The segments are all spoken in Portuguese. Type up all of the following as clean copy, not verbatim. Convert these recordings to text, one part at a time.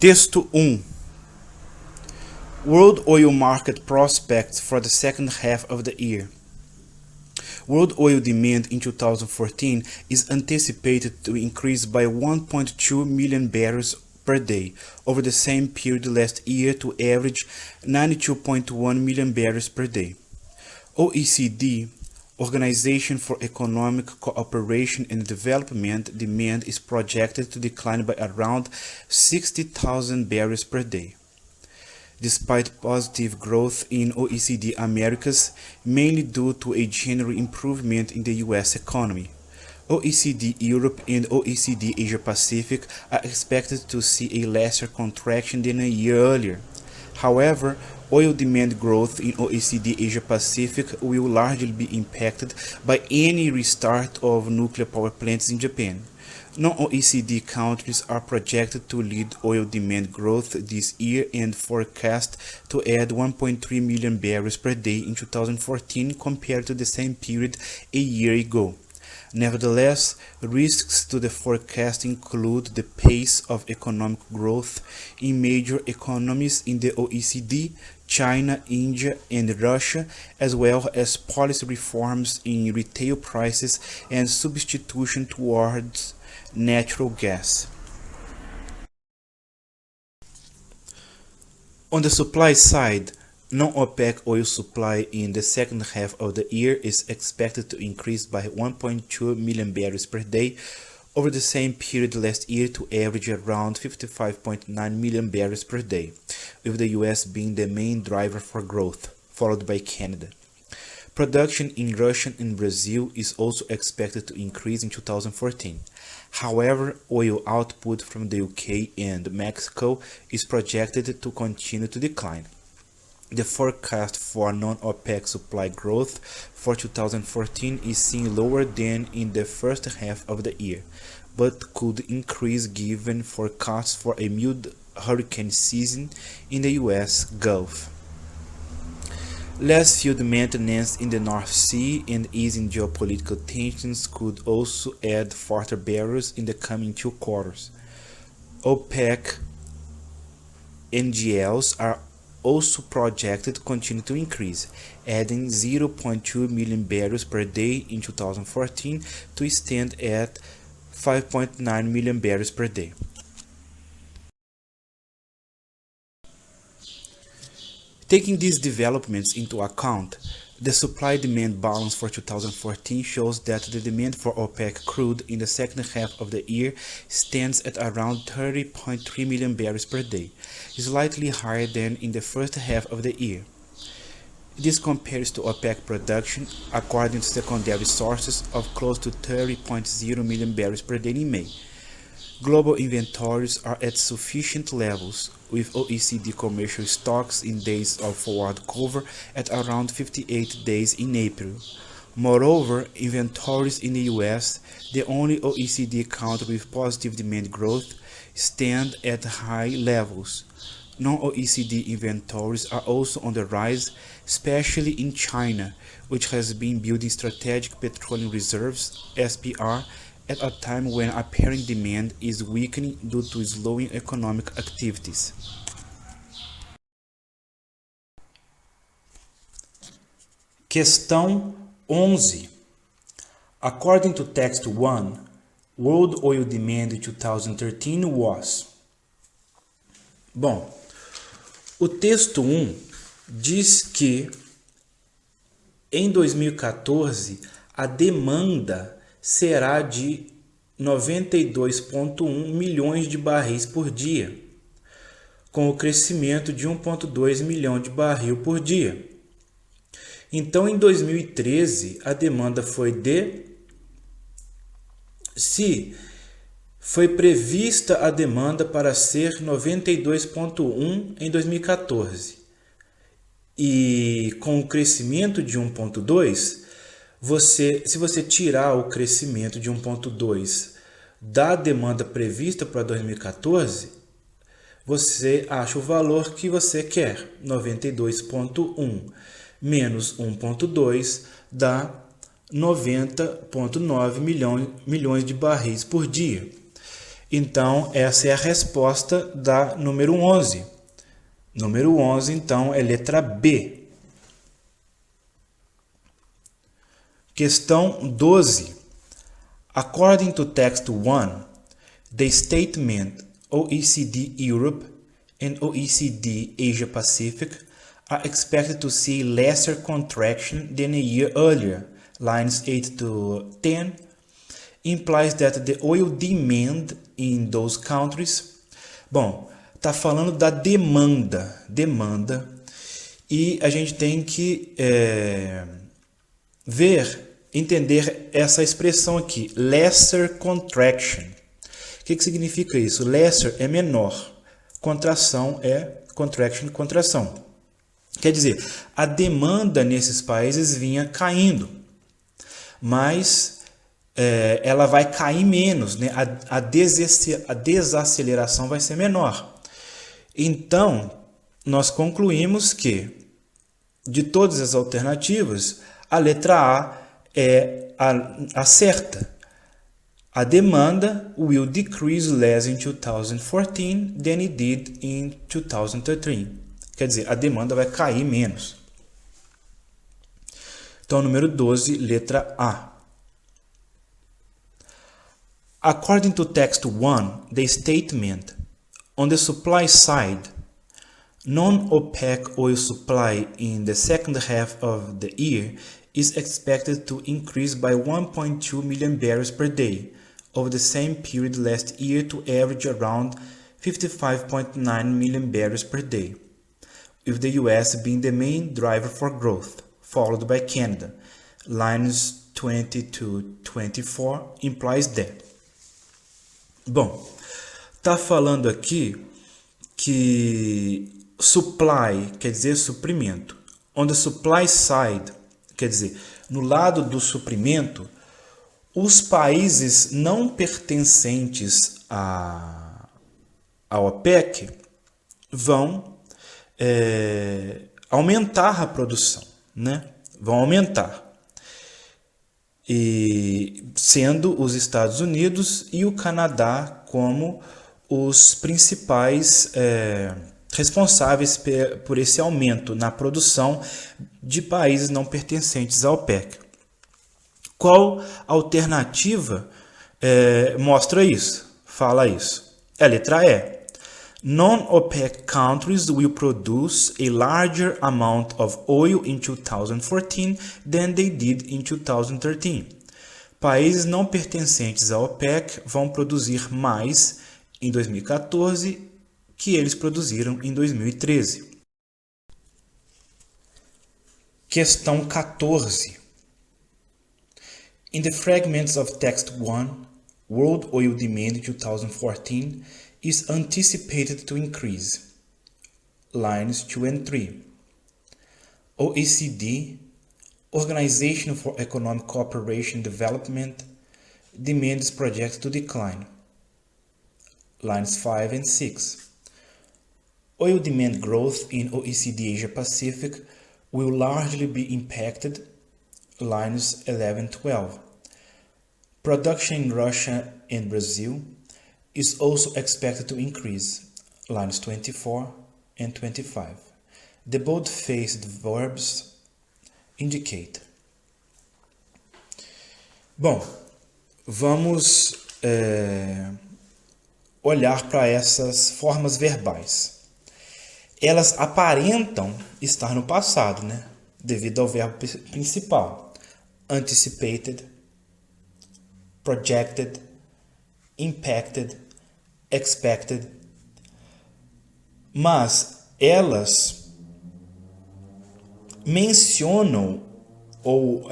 Texto 1. World oil market prospects for the second half of the year. World oil demand in 2014 is anticipated to increase by 1.2 million barrels per day over the same period last year to average 92.1 million barrels per day. OECD, Organization for Economic Cooperation and Development, demand is projected to decline by around 60,000 barrels per day. Despite positive growth in OECD Americas, mainly due to a general improvement in the US economy, OECD Europe and OECD Asia Pacific are expected to see a lesser contraction than a year earlier. However, oil demand growth in OECD Asia Pacific will largely be impacted by any restart of nuclear power plants in Japan. Non-OECD countries are projected to lead oil demand growth this year and forecast to add 1.3 million barrels per day in 2014 compared to the same period a year ago. Nevertheless, risks to the forecast include the pace of economic growth in major economies in the OECD, China, India, and Russia, as well as policy reforms in retail prices and substitution towards natural gas. On the supply side, non-OPEC oil supply in the second half of the year is expected to increase by 1.2 million barrels per day over the same period last year to average around 55.9 million barrels per day, with the US being the main driver for growth, followed by Canada. Production in Russia and Brazil is also expected to increase in 2014. However, oil output from the UK and Mexico is projected to continue to decline. The forecast for non-OPEC supply growth for 2014 is seen lower than in the first half of the year, but could increase given forecasts for a mild hurricane season in the US Gulf. Less field maintenance in the North Sea and easing geopolitical tensions could also add further barrels in the coming 2 quarters. OPEC NGLs are also projected to continue to increase, adding 0.2 million barrels per day in 2014 to stand at 5.9 million barrels per day. Taking these developments into account, the supply-demand balance for 2014 shows that the demand for OPEC crude in the second half of the year stands at around 30.3 million barrels per day, slightly higher than in the first half of the year. This compares to OPEC production, according to secondary sources, of close to 30.0 million barrels per day in May. Global inventories are at sufficient levels, with OECD commercial stocks in days of forward cover at around 58 days in April. Moreover, inventories in the US, the only OECD country with positive demand growth, stand at high levels. Non-OECD inventories are also on the rise, especially in China, which has been building strategic petroleum reserves (SPR) at a time when apparent demand is weakening due to slowing economic activities. Questão 11. According to text 1, world oil demand in 2013 was. Bom, o texto 1 diz que em 2014 a demanda será de 92,1 milhões de barris por dia, com o crescimento de 1,2 milhão de barril por dia. Então, em 2013, a demanda foi de... Se foi prevista a demanda para ser 92,1 em 2014, e com o crescimento de 1,2, se você tirar o crescimento de 1,2 da demanda prevista para 2014, você acha o valor que você quer, 92,1 menos 1,2 dá 90,9 milhões de barris por dia. Então, essa é a resposta da número 11. Número 11, então, é letra B. Questão 12. According to text 1, the statement OECD Europe and OECD Asia Pacific are expected to see lesser contraction than a year earlier. Lines 8 to 10 implies that the oil demand in those countries. Bom, tá falando da demanda, e a gente tem que entender essa expressão aqui, lesser contraction. O que significa isso? Lesser é menor, contração é contraction, contração. Quer dizer, a demanda nesses países vinha caindo, mas ela vai cair menos, né? A desaceleração vai ser menor. Então, nós concluímos que, de todas as alternativas, a letra A é a certa. A demanda will decrease less in 2014 than it did in 2013. Quer dizer, a demanda vai cair menos. Então, número 12, letra A. According to text 1, the statement on the supply side, non-OPEC oil supply in the second half of the year is expected to increase by 1.2 million barrels per day over the same period last year to average around 55.9 million barrels per day, with the US being the main driver for growth, followed by Canada. Lines 20 to 24 implies that. Bom, tá falando aqui que supply quer dizer suprimento. On the supply side, quer dizer, no lado do suprimento, os países não pertencentes à OPEC vão aumentar a produção, né? Vão aumentar. E sendo os Estados Unidos e o Canadá como os principais responsáveis por esse aumento na produção de países não pertencentes à OPEC. Qual alternativa mostra isso? Fala isso. É a letra E. Non-OPEC countries will produce a larger amount of oil in 2014 than they did in 2013. Países não pertencentes à OPEC vão produzir mais em 2014 que eles produziram em 2013. Questão 14. In the fragments of text 1, world oil demand in 2014 is anticipated to increase. Lines 2 and 3. OECD, Organization for Economic Cooperation and Development, demand is projected to decline. Lines 5 and 6. Oil demand growth in OECD Asia Pacific will largely be impacted. Lines 11 and 12. Production in Russia and Brazil is also expected to increase. Lines 24 and 25. The bold-faced verbs indicate. Bom, vamos olhar para essas formas verbais. Elas aparentam estar no passado, né? Devido ao verbo principal. Anticipated, projected, impacted, expected. Mas elas mencionam ou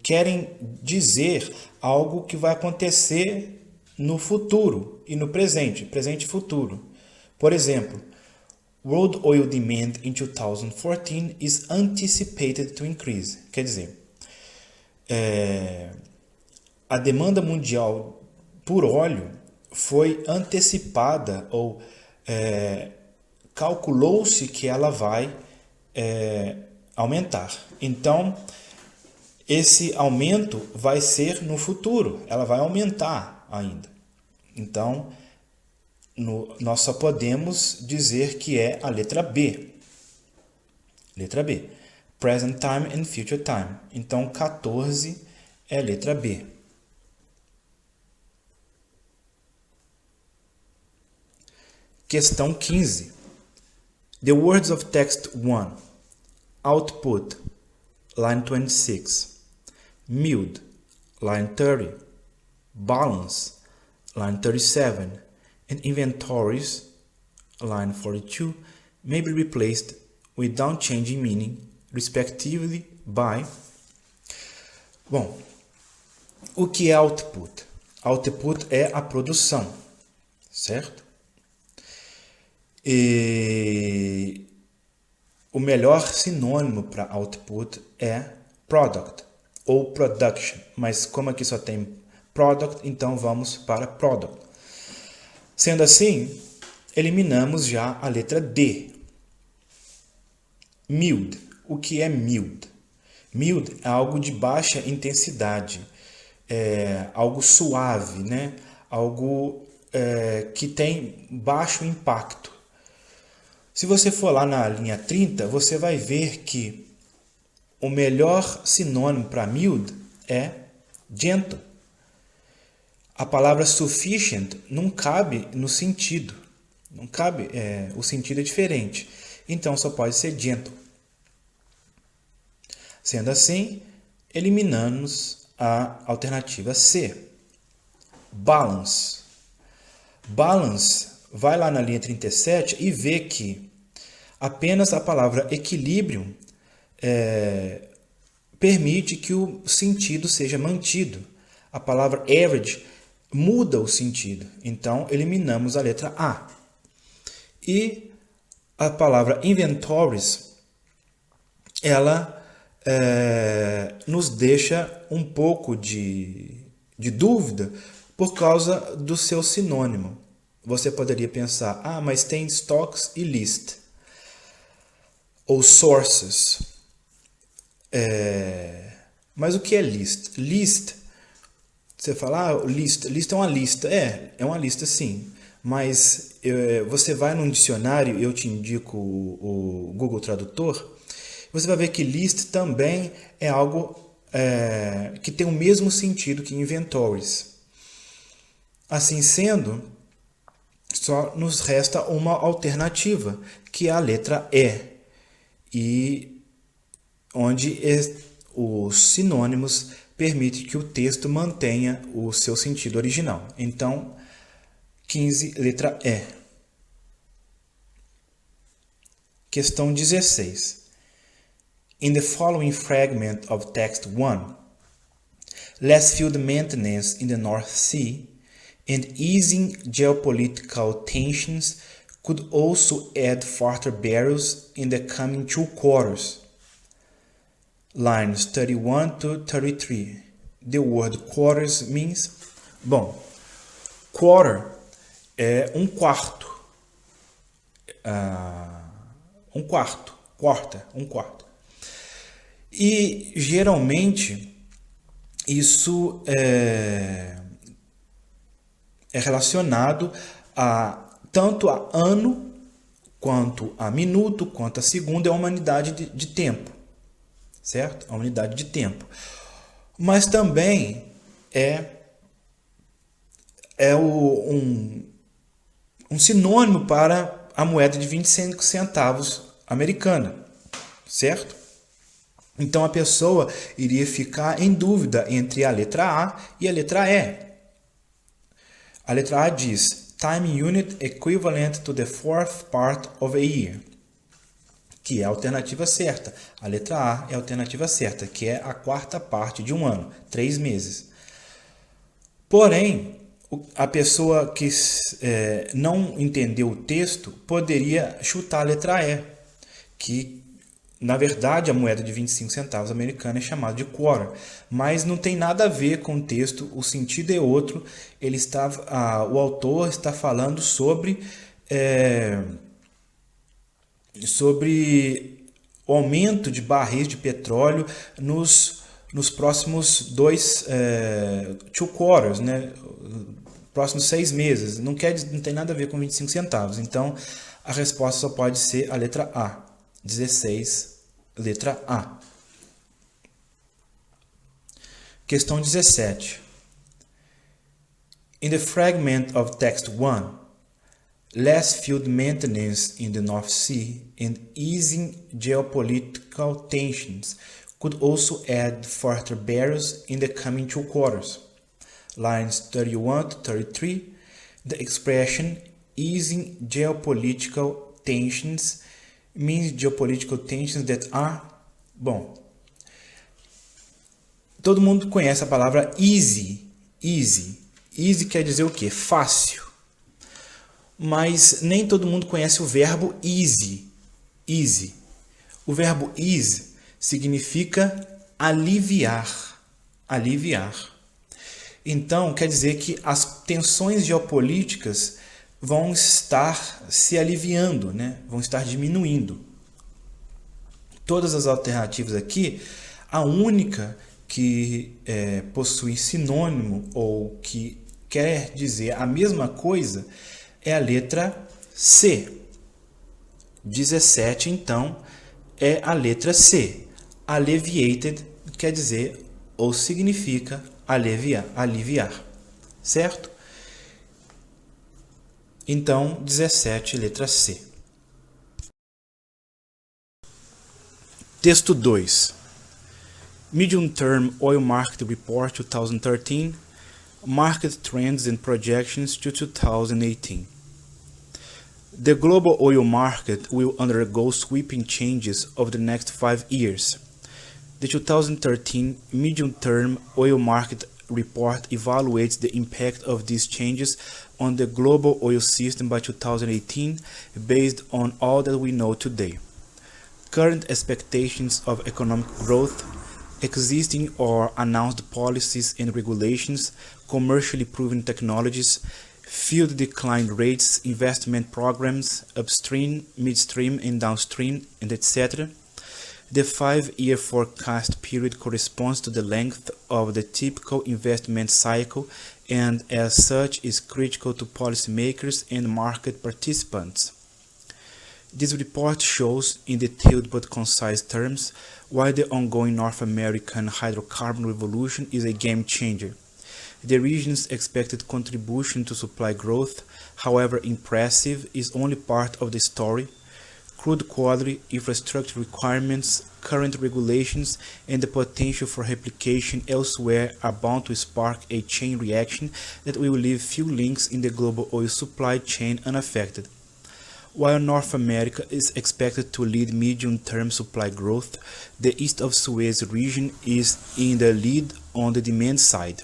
querem dizer algo que vai acontecer no futuro e no presente, presente e futuro. Por exemplo, world oil demand in 2014 is anticipated to increase. Quer dizer, a demanda mundial por óleo foi antecipada ou calculou-se que ela vai aumentar. Então, esse aumento vai ser no futuro, ela vai aumentar ainda. Então, nós só podemos dizer que é a letra B. Letra B. Present time and future time. Então, 14 é a letra B. Questão 15. The words of text 1. Output, line 26. Mild, line 30. Balance, line 37. And inventories, line 42, may be replaced without changing meaning, respectively, by... Bom, o que é output? Output é a produção, certo? E o melhor sinônimo para output é product ou production, mas como aqui só tem product, então vamos para product. Sendo assim, eliminamos já a letra D. Mild. O que é mild? Mild é algo de baixa intensidade, algo suave, né? Algo que tem baixo impacto. Se você for lá na linha 30, você vai ver que o melhor sinônimo para mild é gentle. A palavra sufficient não cabe no sentido. Não cabe, o sentido é diferente. Então, só pode ser gentle. Sendo assim, eliminamos a alternativa C. Balance. Balance, vai lá na linha 37 e vê que apenas a palavra equilíbrio permite que o sentido seja mantido. A palavra average muda o sentido. Então, eliminamos a letra A. E a palavra inventories, ela nos deixa um pouco de dúvida por causa do seu sinônimo. Você poderia pensar, mas tem stocks e list. Ou sources. Mas o que é list? List, você fala, list é uma lista. É uma lista sim. Mas você vai num dicionário, eu te indico o Google Tradutor, você vai ver que list também é algo que tem o mesmo sentido que inventories. Assim sendo, só nos resta uma alternativa, que é a letra E, e onde os sinônimos permitem que o texto mantenha o seu sentido original. Então, 15, letra E. Questão 16. In the following fragment of text 1, less field maintenance in the North Sea and easing geopolitical tensions could also add further barrels in the coming 2 quarters. Lines 31 to 33. The word quarters means... Bom, quarter é um quarto. Um quarto. E geralmente isso é relacionado tanto a ano, quanto a minuto, quanto a segundo, é uma unidade de tempo, certo? A unidade de tempo. Mas também um sinônimo para a moeda de 25 centavos americana, certo? Então a pessoa iria ficar em dúvida entre a letra A e a letra E. A letra A diz time unit equivalent to the fourth part of a year, que é a alternativa certa. A letra A é a alternativa certa, que é a quarta parte de um ano, 3 meses. Porém, a pessoa que não entendeu o texto poderia chutar a letra E, que na verdade a moeda de 25 centavos americana é chamada de quarter, mas não tem nada a ver com o texto, o sentido é outro. O autor está falando sobre o aumento de barris de petróleo nos próximos 2 quarters, né? próximos 6 meses. Não tem nada a ver com 25 centavos. Então, a resposta só pode ser a letra A. 16, letra A. Questão 17. In the fragment of text 1, less field maintenance in the North Sea and easing geopolitical tensions could also add further barriers in the coming 2 quarters. Lines 31 to 33, the expression easing geopolitical tensions means geopolitical tensions that are... Bom, todo mundo conhece a palavra easy. Easy quer dizer o quê? Fácil. Mas nem todo mundo conhece o verbo easy. O verbo ease significa aliviar. Então, quer dizer que as tensões geopolíticas vão estar se aliviando, né? Vão estar diminuindo. Todas as alternativas aqui, a única que possui sinônimo ou que quer dizer a mesma coisa é a letra C. 17, então, é a letra C. Alleviated quer dizer ou significa aliviar, certo? Então, 17, letra C. Texto 2. Medium Term Oil Market Report 2013, Market Trends and Projections to 2018. The global oil market will undergo sweeping changes over the next 5 years. The 2013 Medium-Term Oil Market Report evaluates the impact of these changes on the global oil system by 2018 based on all that we know today. Current expectations of economic growth, existing or announced policies and regulations, commercially proven technologies, field decline rates, investment programs, upstream, midstream and downstream, and etc. The 5-year forecast period corresponds to the length of the typical investment cycle and as such is critical to policymakers and market participants. This report shows, in detailed but concise terms, why the ongoing North American hydrocarbon revolution is a game changer. The region's expected contribution to supply growth, however impressive, is only part of the story. Crude quality, infrastructure requirements, current regulations, and the potential for replication elsewhere are bound to spark a chain reaction that will leave few links in the global oil supply chain unaffected. While North America is expected to lead medium-term supply growth, the East of Suez region is in the lead on the demand side.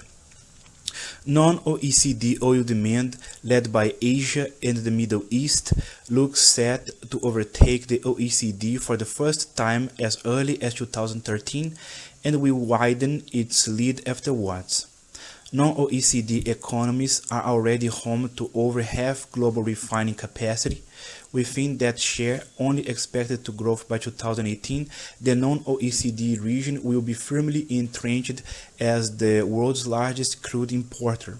Non-OECD oil demand, led by Asia and the Middle East, looks set to overtake the OECD for the first time as early as 2013 and will widen its lead afterwards. Non-OECD economies are already home to over half global refining capacity. Within that share, only expected to grow by 2018, the non-OECD region will be firmly entrenched as the world's largest crude importer.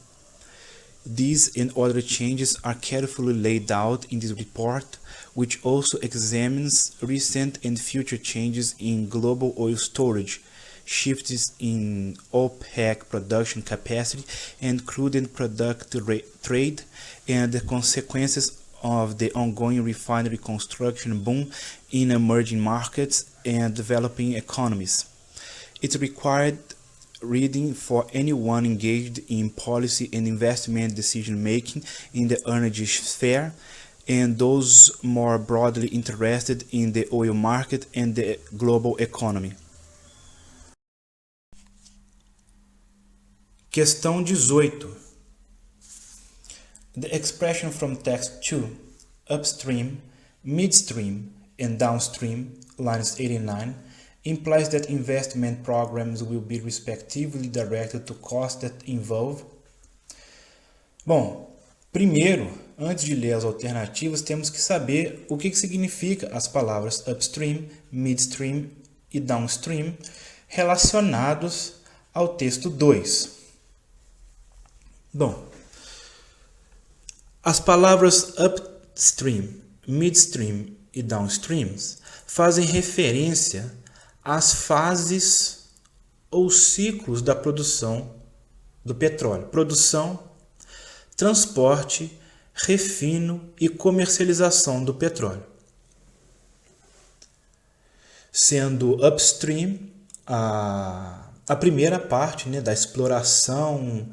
These and other changes are carefully laid out in this report, which also examines recent and future changes in global oil storage, shifts in OPEC production capacity and crude and product trade, and the consequences of the ongoing refinery construction boom in emerging markets and developing economies. It's required reading for anyone engaged in policy and investment decision-making in the energy sphere, and those more broadly interested in the oil market and the global economy. Questão 18. The expression from text 2, upstream, midstream, and downstream, lines 89, implies that investment programs will be respectively directed to costs that involve... Bom, primeiro, antes de ler as alternativas, temos que saber o que significa as palavras upstream, midstream e downstream relacionados ao texto 2. Bom, As palavras upstream, midstream e downstreams fazem referência às fases ou ciclos da produção do petróleo. Produção, transporte, refino e comercialização do petróleo. Sendo upstream a primeira parte, né, da exploração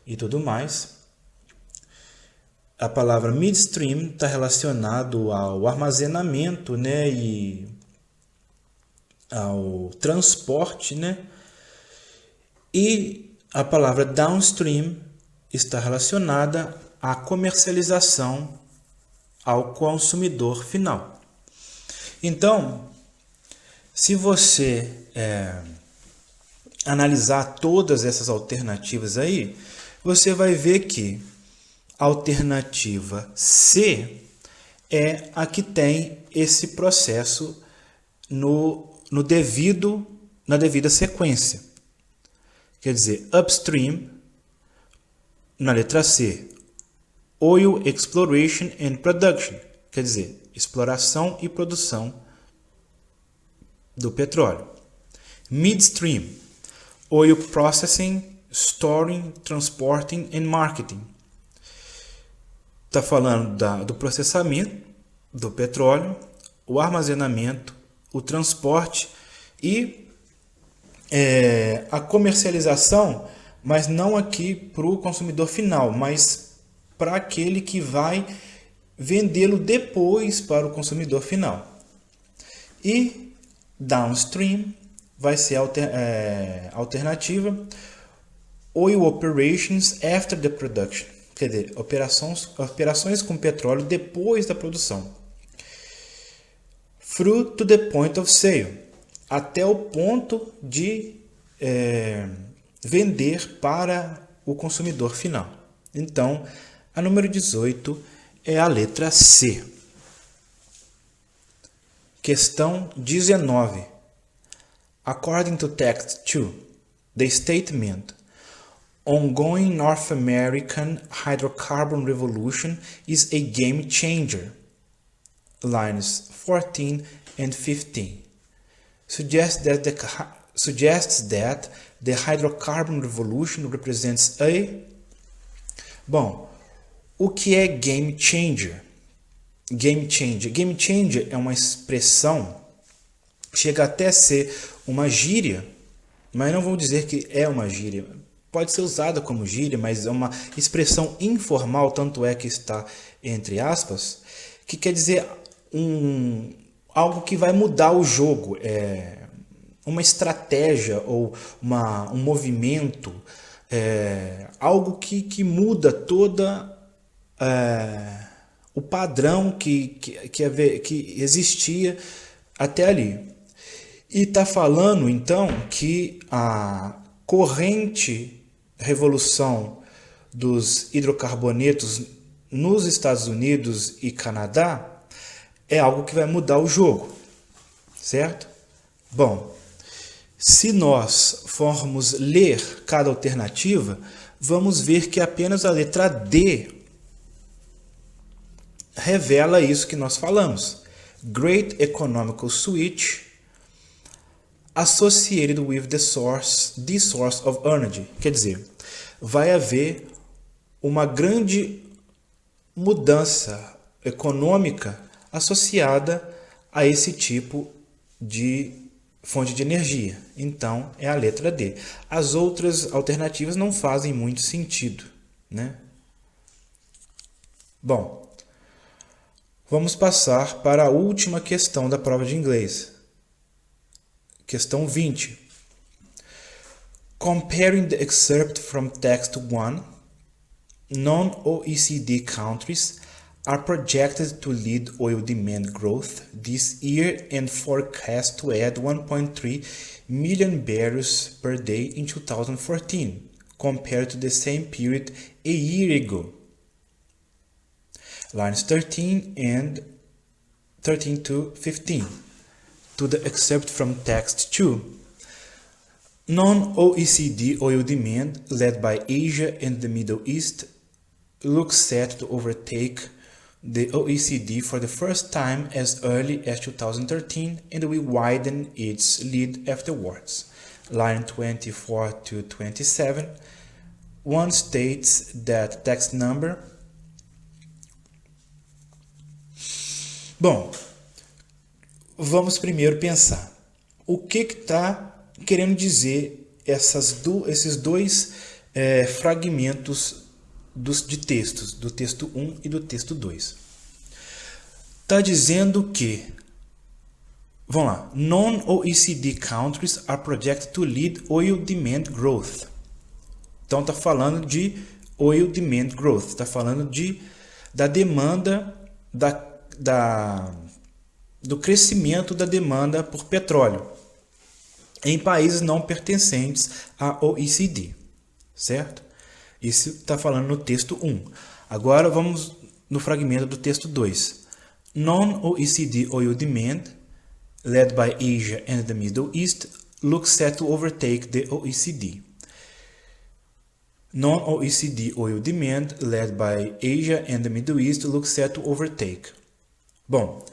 e tudo mais. A palavra midstream está relacionado ao armazenamento, né, e ao transporte, né? E a palavra downstream está relacionada à comercialização ao consumidor final. Então, se você analisar todas essas alternativas aí, você vai ver que a alternativa C é a que tem esse processo na devida sequência. Quer dizer, upstream, na letra C, oil exploration and production, quer dizer, exploração e produção do petróleo. Midstream, oil processing, storing, transporting and marketing. Está falando do processamento do petróleo, o armazenamento, o transporte e a comercialização, mas não aqui para o consumidor final, mas para aquele que vai vendê-lo depois para o consumidor final. E downstream vai ser a alternativa oil operations after the production, quer dizer, operações com petróleo depois da produção. Through to the point of sale, até o ponto de vender para o consumidor final. Então, a número 18 é a letra C. Questão 19. According to text 2, the statement ongoing North American hydrocarbon revolution is a game changer. Lines 14 and 15 suggests that the hydrocarbon revolution represents a... Bom, o que é game changer? Game changer. Game changer é uma expressão, chega até a ser uma gíria, mas não vou dizer que é uma gíria. Pode ser usada como gíria, mas é uma expressão informal, tanto é que está entre aspas, que quer dizer algo que vai mudar o jogo, uma estratégia ou um movimento, algo que muda toda o padrão que existia até ali. E está falando então que a corrente revolução dos hidrocarbonetos nos Estados Unidos e Canadá é algo que vai mudar o jogo, certo? Bom, se nós formos ler cada alternativa, vamos ver que apenas a letra D revela isso que nós falamos. Great economical switch associated with the source of energy. Quer dizer, vai haver uma grande mudança econômica associada a esse tipo de fonte de energia. Então, é a letra D. As outras alternativas não fazem muito sentido, né? Bom, vamos passar para a última questão da prova de inglês. Questão 20. Comparing the excerpt from text 1, non-OECD countries are projected to lead oil demand growth this year and forecast to add 1.3 million barrels per day in 2014, compared to the same period a year ago. Lines 13 to 15. To the excerpt from text 2. Non-OECD oil demand, led by Asia and the Middle East, looks set to overtake the OECD for the first time as early as 2013 and will widen its lead afterwards. Line 24 to 27. One states that tax number. Bom, vamos primeiro pensar. O que está querendo dizer esses dois fragmentos de textos, do texto 1 e do texto 2? Está dizendo que, vamos lá, non-OECD countries are projected to lead oil demand growth. Então está falando de oil demand growth, está falando da demanda, do crescimento da demanda por petróleo em países não pertencentes à OECD, certo? Isso está falando no texto 1. Agora vamos no fragmento do texto 2. Non-OECD oil demand, led by Asia and the Middle East, looks set to overtake the OECD. Non-OECD oil demand, led by Asia and the Middle East, looks set to overtake. Bom,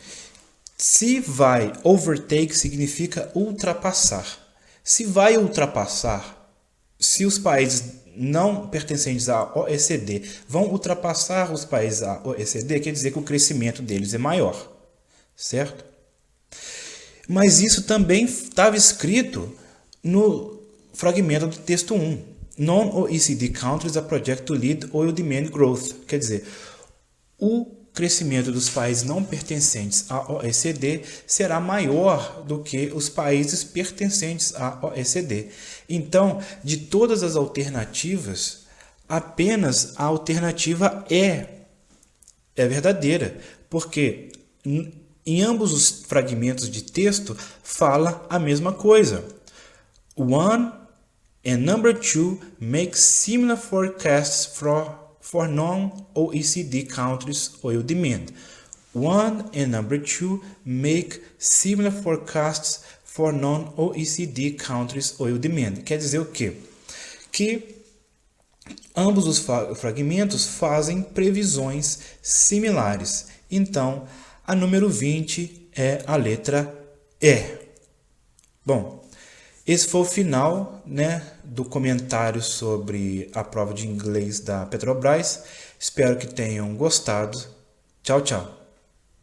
se vai overtake significa ultrapassar. Se vai ultrapassar, se os países não pertencentes à OECD vão ultrapassar os países da OECD, quer dizer que o crescimento deles é maior, certo? Mas isso também estava escrito no fragmento do texto 1. Non-OECD countries are projected to lead oil demand growth. Quer dizer, o crescimento dos países não pertencentes à OECD será maior do que os países pertencentes à OECD. Então, de todas as alternativas, apenas a alternativa é verdadeira, porque em ambos os fragmentos de texto fala a mesma coisa. One and number 2 make similar forecasts for non-OECD countries' oil demand. 1 and number 2 make similar forecasts for non-OECD countries' oil demand. Quer dizer o quê? Que ambos os fragmentos fazem previsões similares. Então, a número 20 é a letra E. Bom, esse foi o final, do comentário sobre a prova de inglês da Petrobras. Espero que tenham gostado. Tchau, tchau.